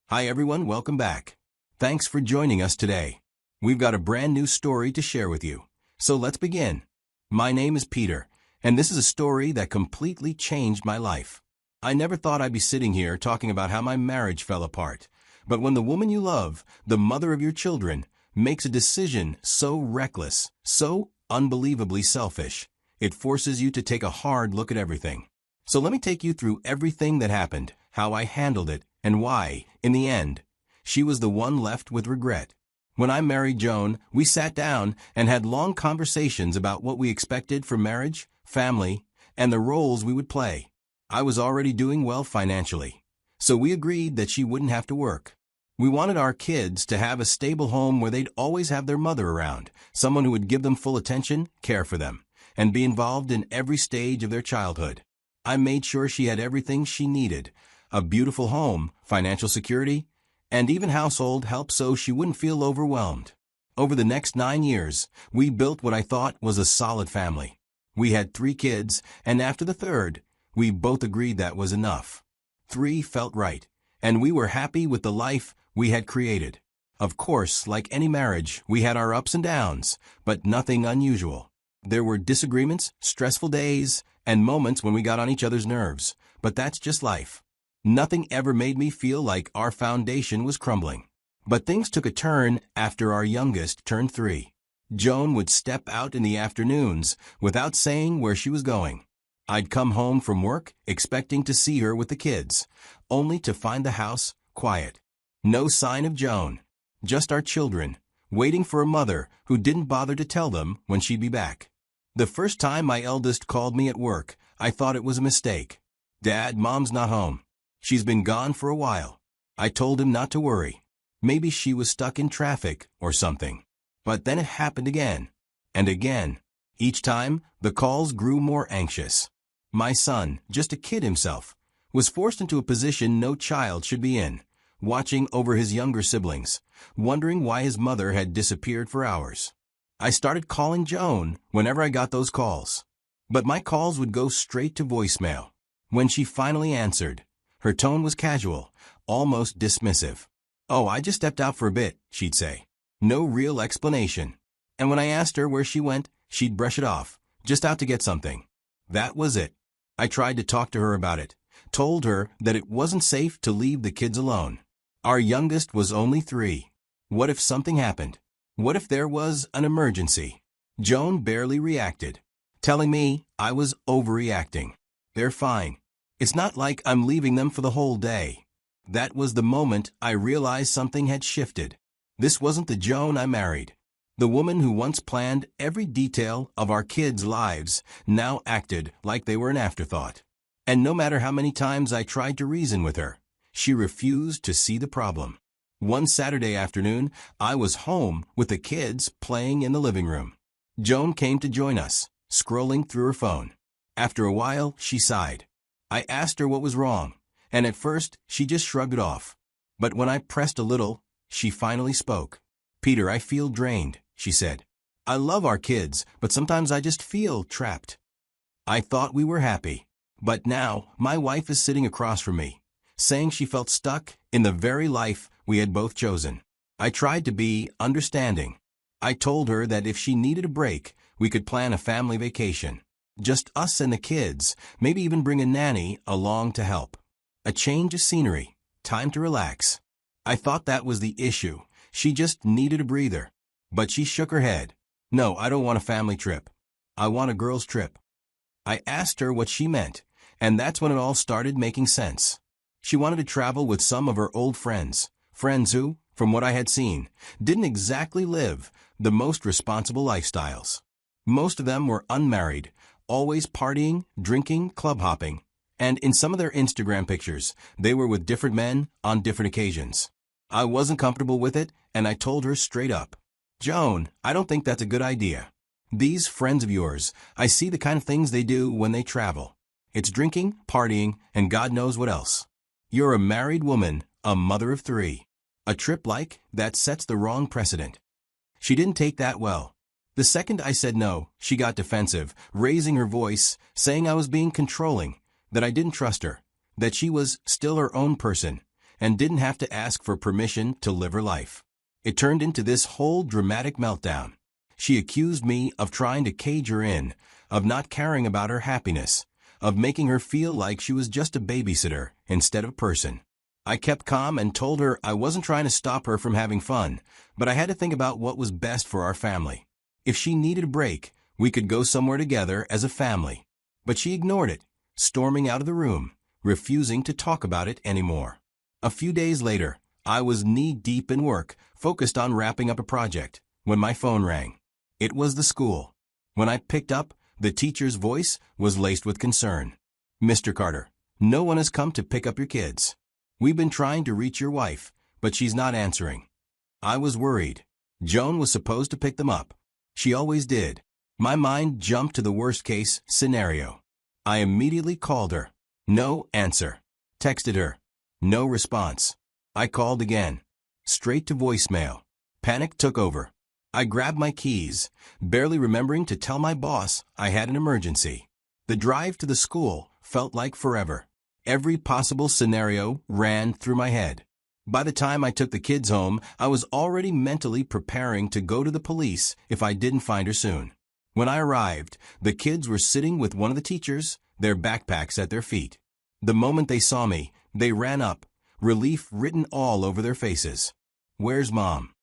Hi everyone, welcome back. Thanks for joining us today. We've got a brand new story to share with you. So let's begin. My name is Peter, and this is a story that completely changed my life. I never thought I'd be sitting here talking about how my marriage fell apart. But when the woman you love, the mother of your children, makes a decision so reckless, so unbelievably selfish, it forces you to take a hard look at everything. So let me take you through everything that happened, how I handled it, and why, in the end, she was the one left with regret. When I married Joan, we sat down and had long conversations about what we expected for marriage, family, and the roles we would play. I was already doing well financially, so we agreed that she wouldn't have to work. We wanted our kids to have a stable home where they'd always have their mother around, someone who would give them full attention, care for them, and be involved in every stage of their childhood. I made sure she had everything she needed, a beautiful home, financial security, and even household help so she wouldn't feel overwhelmed. Over the next 9 years, we built what I thought was a solid family. We had 3 kids, and after the third, we both agreed that was enough. 3 felt right, and we were happy with the life we had created. Of course, like any marriage, we had our ups and downs, but nothing unusual. There were disagreements, stressful days, and moments when we got on each other's nerves, but that's just life. Nothing ever made me feel like our foundation was crumbling. But things took a turn after our youngest turned 3. Joan would step out in the afternoons without saying where she was going. I'd come home from work expecting to see her with the kids, only to find the house quiet. No sign of Joan, just our children, waiting for a mother who didn't bother to tell them when she'd be back. The first time my eldest called me at work, I thought it was a mistake. "Dad, Mom's not home. She's been gone for a while." I told him not to worry. Maybe she was stuck in traffic or something. But then it happened again, and again. Each time, the calls grew more anxious. My son, just a kid himself, was forced into a position no child should be in, watching over his younger siblings, wondering why his mother had disappeared for hours. I started calling Joan whenever I got those calls. But my calls would go straight to voicemail. When she finally answered, her tone was casual, almost dismissive. "Oh, I just stepped out for a bit," she'd say. No real explanation. And when I asked her where she went, she'd brush it off, "Just out to get something." That was it. I tried to talk to her about it, told her that it wasn't safe to leave the kids alone. Our youngest was only 3. What if something happened? What if there was an emergency? Joan barely reacted, telling me I was overreacting. "They're fine. It's not like I'm leaving them for the whole day." That was the moment I realized something had shifted. This wasn't the Joan I married. The woman who once planned every detail of our kids' lives now acted like they were an afterthought. And no matter how many times I tried to reason with her, she refused to see the problem. One Saturday afternoon, I was home with the kids playing in the living room. Joan came to join us, scrolling through her phone. After a while, she sighed. I asked her what was wrong, and at first, she just shrugged it off. But when I pressed a little, she finally spoke. "Peter, I feel drained," she said. "I love our kids, but sometimes I just feel trapped." I thought we were happy. But now, my wife is sitting across from me, saying she felt stuck in the very life we had both chosen. I tried to be understanding. I told her that if she needed a break, we could plan a family vacation. Just us and the kids, maybe even bring a nanny along to help. A change of scenery, time to relax. I thought that was the issue. She just needed a breather. But she shook her head. "No, I don't want a family trip. I want a girls' trip." I asked her what she meant, and that's when it all started making sense. She wanted to travel with some of her old friends who, from what I had seen, didn't exactly live the most responsible lifestyles. Most of them were unmarried, always partying, drinking, club hopping, and in some of their Instagram pictures, they were with different men on different occasions. I wasn't comfortable with it, and I told her straight up, "Joan, I don't think that's a good idea. These friends of yours, I see the kind of things they do when they travel. It's drinking, partying, and God knows what else. You're a married woman, a mother of 3. A trip like that sets the wrong precedent." She didn't take that well. The second I said no, she got defensive, raising her voice, saying I was being controlling, that I didn't trust her, that she was still her own person, and didn't have to ask for permission to live her life. It turned into this whole dramatic meltdown. She accused me of trying to cage her in, of not caring about her happiness, of making her feel like she was just a babysitter instead of a person. I kept calm and told her I wasn't trying to stop her from having fun, but I had to think about what was best for our family. If she needed a break, we could go somewhere together as a family. But she ignored it, storming out of the room, refusing to talk about it anymore. A few days later, I was knee-deep in work, focused on wrapping up a project, when my phone rang. It was the school. When I picked up, the teacher's voice was laced with concern. "Mr. Carter, no one has come to pick up your kids. We've been trying to reach your wife, but she's not answering." I was worried. Joan was supposed to pick them up. She always did. My mind jumped to the worst-case scenario. I immediately called her. No answer. Texted her. No response. I called again. Straight to voicemail. Panic took over. I grabbed my keys, barely remembering to tell my boss I had an emergency. The drive to the school felt like forever. Every possible scenario ran through my head. By the time I took the kids home, I was already mentally preparing to go to the police if I didn't find her soon. When I arrived, the kids were sitting with one of the teachers, their backpacks at their feet. The moment they saw me, they ran up, relief written all over their faces. "Where's Mom?"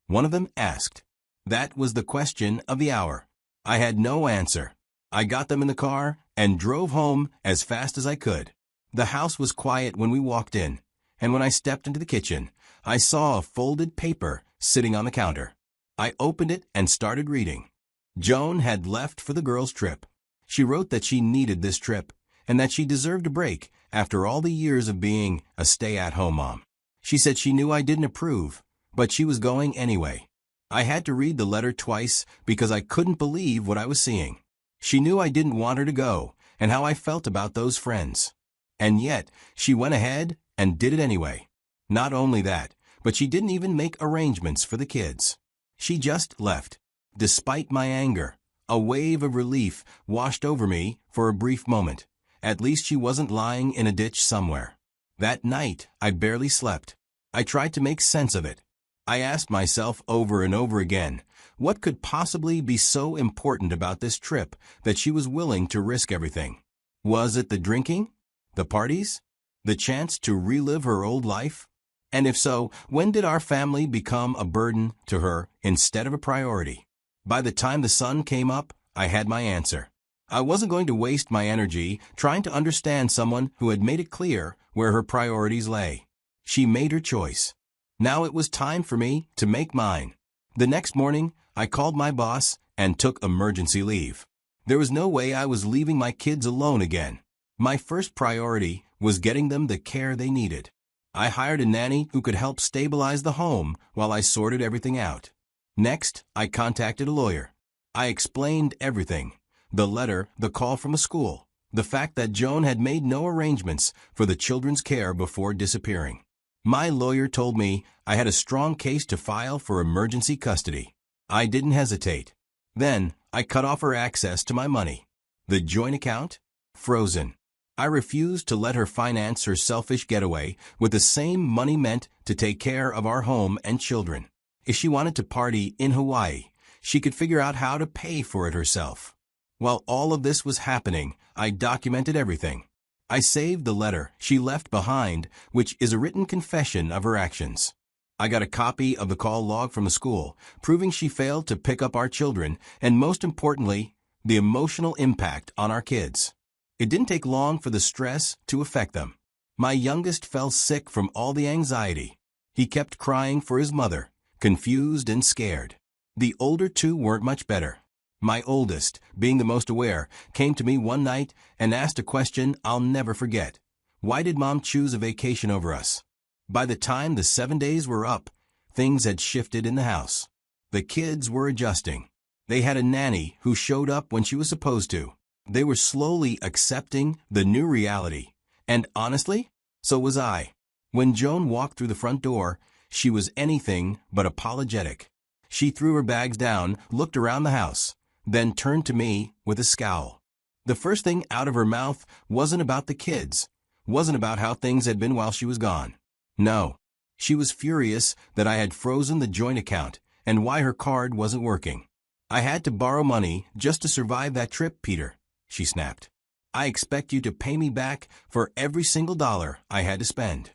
one of them asked. That was the question of the hour. I had no answer. I got them in the car and drove home as fast as I could. The house was quiet when we walked in, and when I stepped into the kitchen, I saw a folded paper sitting on the counter. I opened it and started reading. Joan had left for the girls' trip. She wrote that she needed this trip and that she deserved a break after all the years of being a stay-at-home mom. She said she knew I didn't approve, but she was going anyway. I had to read the letter twice because I couldn't believe what I was seeing. She knew I didn't want her to go and how I felt about those friends. And yet, she went ahead and did it anyway. Not only that, but she didn't even make arrangements for the kids. She just left. Despite my anger, a wave of relief washed over me for a brief moment. At least she wasn't lying in a ditch somewhere. That night, I barely slept. I tried to make sense of it. I asked myself over and over again, what could possibly be so important about this trip that she was willing to risk everything? Was it the drinking? The parties? The chance to relive her old life? And if so, when did our family become a burden to her instead of a priority? By the time the sun came up, I had my answer. I wasn't going to waste my energy trying to understand someone who had made it clear where her priorities lay. She made her choice. Now it was time for me to make mine. The next morning, I called my boss and took emergency leave. There was no way I was leaving my kids alone again. My first priority was getting them the care they needed. I hired a nanny who could help stabilize the home while I sorted everything out. Next, I contacted a lawyer. I explained everything. The letter, the call from a school, the fact that Joan had made no arrangements for the children's care before disappearing. My lawyer told me I had a strong case to file for emergency custody. I didn't hesitate. Then, I cut off her access to my money. The joint account? Frozen. I refused to let her finance her selfish getaway with the same money meant to take care of our home and children. If she wanted to party in Hawaii, she could figure out how to pay for it herself. While all of this was happening, I documented everything. I saved the letter she left behind, which is a written confession of her actions. I got a copy of the call log from the school, proving she failed to pick up our children, and most importantly, the emotional impact on our kids. It didn't take long for the stress to affect them. My youngest fell sick from all the anxiety. He kept crying for his mother, confused and scared. The older two weren't much better. My oldest, being the most aware, came to me one night and asked a question I'll never forget. Why did Mom choose a vacation over us? By the time the 7 days were up, things had shifted in the house. The kids were adjusting. They had a nanny who showed up when she was supposed to. They were slowly accepting the new reality. And honestly, so was I. When Joan walked through the front door, she was anything but apologetic. She threw her bags down, looked around the house, then turned to me with a scowl. The first thing out of her mouth wasn't about the kids, wasn't about how things had been while she was gone. No. She was furious that I had frozen the joint account and why her card wasn't working. I had to borrow money just to survive that trip, Peter, she snapped. I expect you to pay me back for every single dollar I had to spend.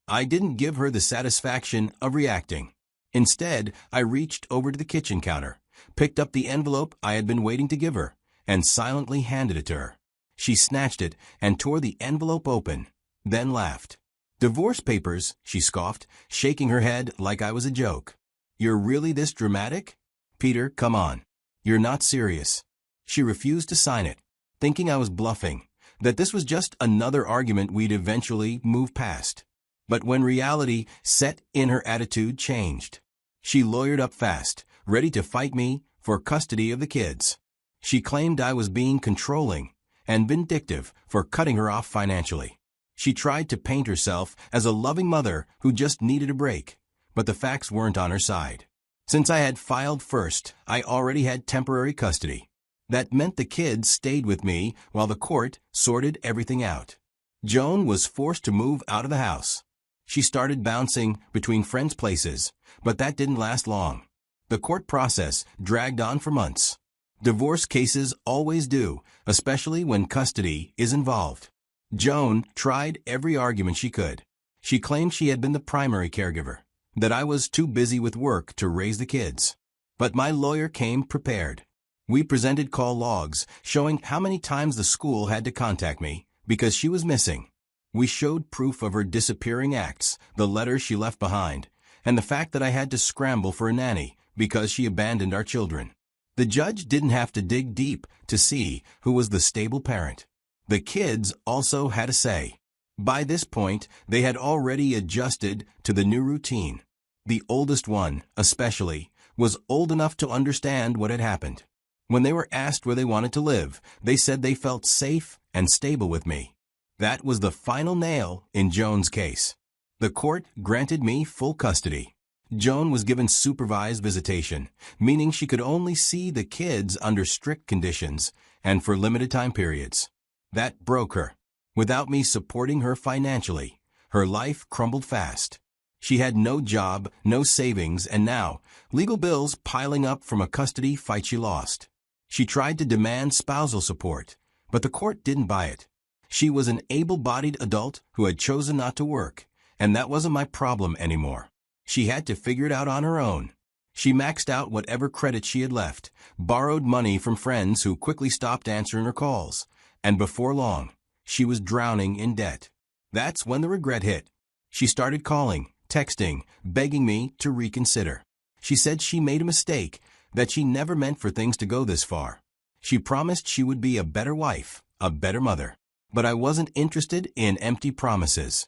I didn't give her the satisfaction of reacting. Instead, I reached over to the kitchen counter, picked up the envelope I had been waiting to give her, and silently handed it to her. She snatched it and tore the envelope open, then laughed. Divorce papers, she scoffed, shaking her head like I was a joke. You're really this dramatic? Peter, come on. You're not serious. She refused to sign it, thinking I was bluffing, that this was just another argument we'd eventually move past. But when reality set in, her attitude changed. She lawyered up fast, ready to fight me for custody of the kids. She claimed I was being controlling and vindictive for cutting her off financially. She tried to paint herself as a loving mother who just needed a break, but the facts weren't on her side. Since I had filed first, I already had temporary custody. That meant the kids stayed with me while the court sorted everything out. Joan was forced to move out of the house. She started bouncing between friends' places, but that didn't last long. The court process dragged on for months. Divorce cases always do, especially when custody is involved. Joan tried every argument she could. She claimed she had been the primary caregiver, that I was too busy with work to raise the kids. But my lawyer came prepared. We presented call logs showing how many times the school had to contact me because she was missing. We showed proof of her disappearing acts, the letters she left behind, and the fact that I had to scramble for a nanny because she abandoned our children. The judge didn't have to dig deep to see who was the stable parent. The kids also had a say. By this point, they had already adjusted to the new routine. The oldest one, especially, was old enough to understand what had happened. When they were asked where they wanted to live, they said they felt safe and stable with me. That was the final nail in Joan's case. The court granted me full custody. Joan was given supervised visitation, meaning she could only see the kids under strict conditions and for limited time periods. That broke her. Without me supporting her financially, her life crumbled fast. She had no job, no savings, and now, legal bills piling up from a custody fight she lost. She tried to demand spousal support, but the court didn't buy it. She was an able-bodied adult who had chosen not to work, and that wasn't my problem anymore. She had to figure it out on her own. She maxed out whatever credit she had left, borrowed money from friends who quickly stopped answering her calls, and before long, she was drowning in debt. That's when the regret hit. She started calling, texting, begging me to reconsider. She said she made a mistake, that she never meant for things to go this far. She promised she would be a better wife, a better mother. But I wasn't interested in empty promises.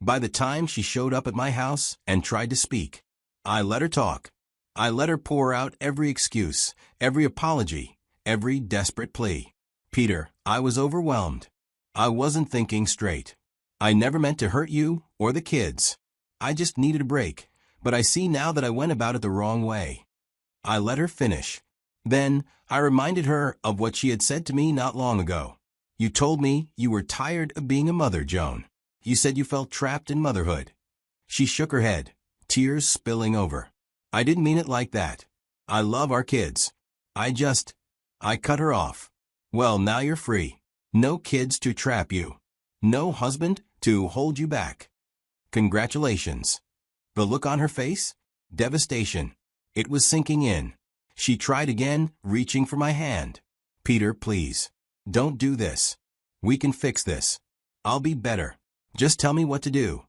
By the time she showed up at my house and tried to speak, I let her talk. I let her pour out every excuse, every apology, every desperate plea. Peter, I was overwhelmed. I wasn't thinking straight. I never meant to hurt you or the kids. I just needed a break, but I see now that I went about it the wrong way. I let her finish. Then, I reminded her of what she had said to me not long ago. You told me you were tired of being a mother, Joan. You said you felt trapped in motherhood. She shook her head, tears spilling over. I didn't mean it like that. I love our kids. I cut her off. Well, now you're free. No kids to trap you. No husband to hold you back. Congratulations. The look on her face? Devastation. It was sinking in. She tried again, reaching for my hand. Peter, please. Don't do this. We can fix this. I'll be better. Just tell me what to do.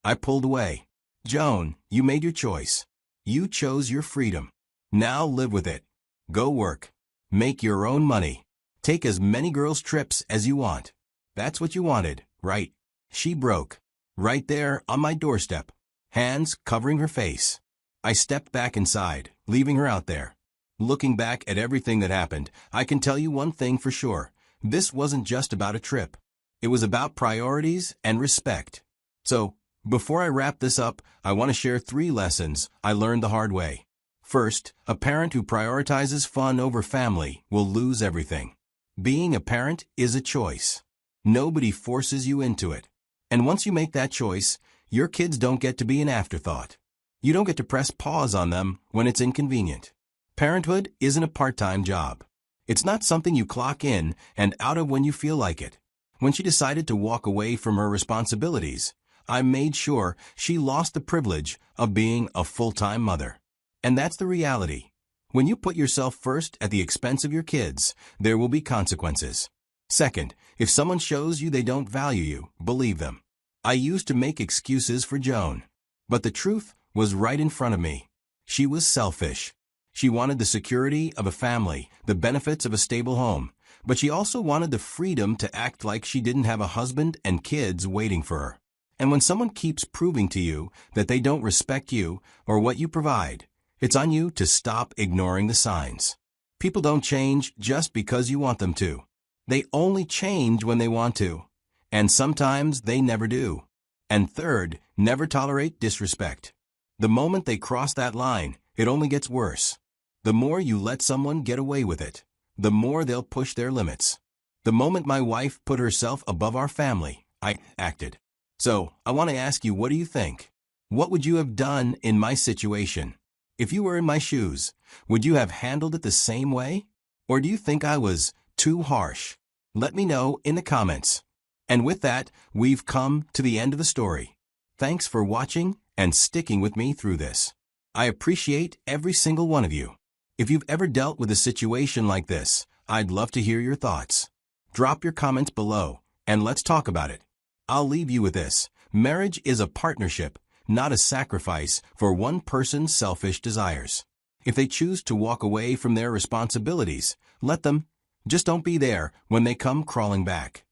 I pulled away. Joan, you made your choice. You chose your freedom. Now live with it. Go work. Make your own money. Take as many girls' trips as you want. That's what you wanted, right? She broke. Right there on my doorstep. Hands covering her face. I stepped back inside, leaving her out there. Looking back at everything that happened, I can tell you one thing for sure. This wasn't just about a trip. It was about priorities and respect. So, before I wrap this up, I want to share 3 lessons I learned the hard way. First, a parent who prioritizes fun over family will lose everything. Being a parent is a choice. Nobody forces you into it. And once you make that choice, Your kids don't get to be an afterthought. You don't get to press pause on them when it's inconvenient. Parenthood isn't a part-time job. It's not something you clock in and out of when you feel like it. When she decided to walk away from her responsibilities, I made sure she lost the privilege of being a full-time mother. And that's the reality. When you put yourself first at the expense of your kids, there will be consequences. Second, if someone shows you they don't value you, believe them. I used to make excuses for Joan. But the truth was right in front of me. She was selfish. She wanted the security of a family, the benefits of a stable home, but she also wanted the freedom to act like she didn't have a husband and kids waiting for her. And when someone keeps proving to you that they don't respect you or what you provide, it's on you to stop ignoring the signs. People don't change just because you want them to. They only change when they want to. And sometimes they never do. And third, never tolerate disrespect. The moment they cross that line, it only gets worse. The more you let someone get away with it, the more they'll push their limits. The moment my wife put herself above our family, I acted. So, I want to ask you, what do you think? What would you have done in my situation? If you were in my shoes, would you have handled it the same way? Or do you think I was too harsh? Let me know in the comments. And with that, we've come to the end of the story. Thanks for watching and sticking with me through this. I appreciate every single one of you. If you've ever dealt with a situation like this, I'd love to hear your thoughts. Drop your comments below, and let's talk about it. I'll leave you with this. Marriage is a partnership, not a sacrifice for one person's selfish desires. If they choose to walk away from their responsibilities, let them. Just don't be there when they come crawling back.